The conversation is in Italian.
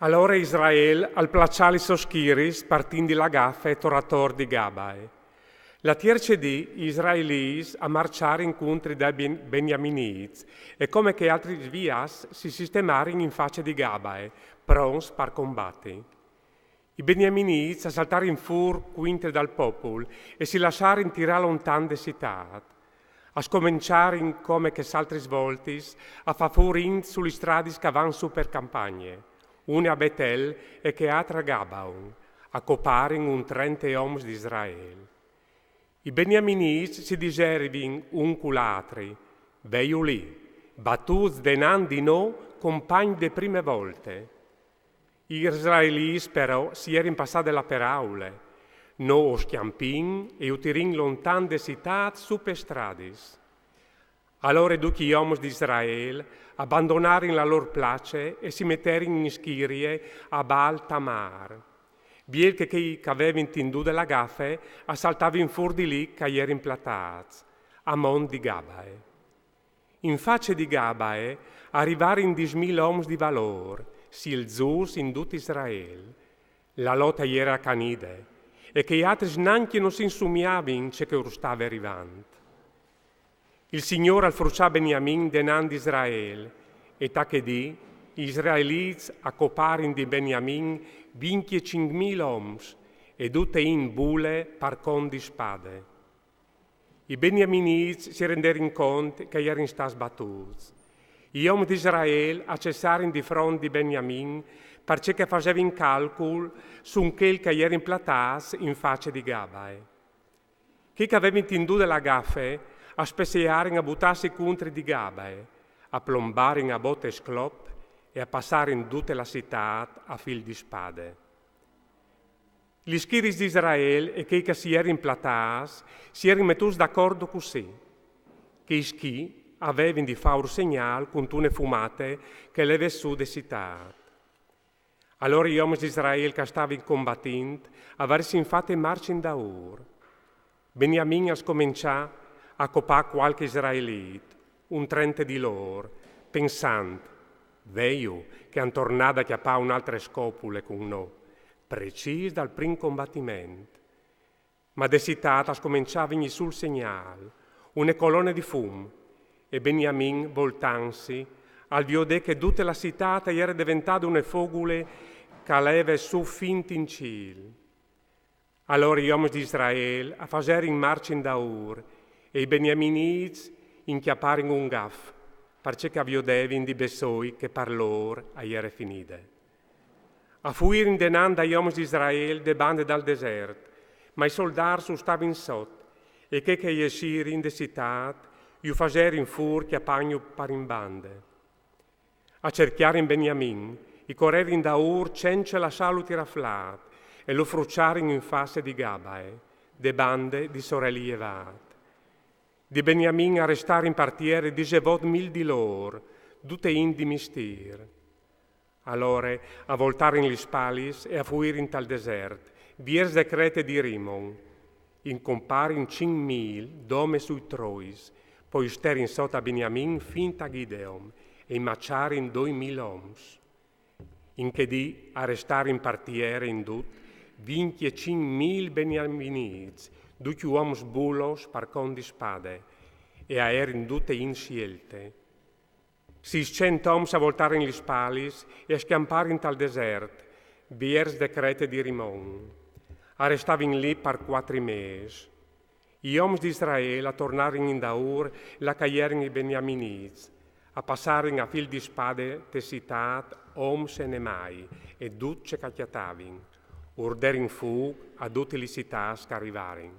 Allora Israel al placiali soschiris partindi la gaffa e torator di Gabae. La tierce di Israelis a marciare incontri dai Beniaminiz e come che altri vias si sistemarin in faccia di Gabae, prons par combatti. I Beniaminiz a saltare in fur quinte dal popolo e si lasciarin tirare lontan de citat. A scominciare in come che s'altri svoltis a fa furin sulle strade scavan su per campagne. Una a Betel e che altra a Gabaon, a coparin un 30 oms di Israele. I Beniaminiz si diservin un culatri, veiu lì, battuz denan di no, compagni de prime volte. I Israelis però si erin passate la peraule, no o schiampin e utirin lontan de citat su per stradis. Allora duchi oms di Israele abbandonarin la lor place e si metterin in schirie a Baal Tamar. Biel che avevin tindu della gaffe assaltavin fur di lì che erin platats, a mon di Gabae. In faccia di Gabae arrivarin 10.000 oms di valor, sil zus in tut Israele. La lotta era canide e che gli altri neanche non si insumiavin ce che stava arrivando. Il Signore al frucià Beniamin denan di Israele, e ta che di, Israeliz accoparin di Beniamin 25.000 oms, e tutte in bule par con di spade. I Beniaminiz si renderin conto che erin stas battuts. I om di Israele a cessarin di fronte di Beniamin, perché che facevin calcul su quel che erin platas in faccia di Gabae. Chi che avevin tindu della gaffe, a spessearin a buttarsi contro di Gabae, a plombarin a botte sclop e a passare in tutta la città a fil di spade. Gli schiris di Israele e che si erin platas si erin mettus d'accordo così, che i schi avevin di fare un segnal con tune fumate che leve su de città. Allora gli uomini di Israele che stavano combattendo aversi infatti marcia in daur. Beniamin a scominciare a copà qualche israelite, un 30 di loro, pensando, veio che han tornato a chiappare un'altra scopule con noi, preciso dal primo combattimento. Ma de città scominciavano sul segnale, una colonna di fumo, e Beniamin, voltansi, al viode che tutta la città era diventata una fogule che leva su finti in ciel. Allora gli uomini di Israele a fare in marcia in daur, e i Beniaminiz inchiapparin un gaff, perché che avviodevin di besoi che per loro aiere finite. A fuirin denan dagli uomini di Israele de bande dal deserto, ma i soldati stavano sotto, e che escirin de città, iu faserin fur chiappagno par in bande. A cerchiarin Beniamin, i correrin da ur cence la saluti raflat, e lo fruciarin in face di Gabae, de bande di sorelli evat. Di Beniamin a restare in partiere disevot 1.000 di loro, tutte in di mistir. Allora a voltare in gli spalis e a fuire in tal desert, viers decrete di Rimon, in comparin 5.000 dome sui trois, poi sterin sotto a Beniamin finta Gideon e in macciarin 2.000 oms. In che di a restare in partiere in dut, 25.000 Beniaminiz, duci uomini bulos par con di spade, e a erin tutte in scelte. 600 oms a voltare in gli spalis e a scampare in tal desert, viers decrete di Rimon. A restavin lì par 4 mesi. Gli oms di Israele a tornarin in daur la caierin i Beniaminiz, a passarin a fil di spade te citat oms e nemai, e duce cacchiatavin. Urderin fu ad utilicitas che arrivarin.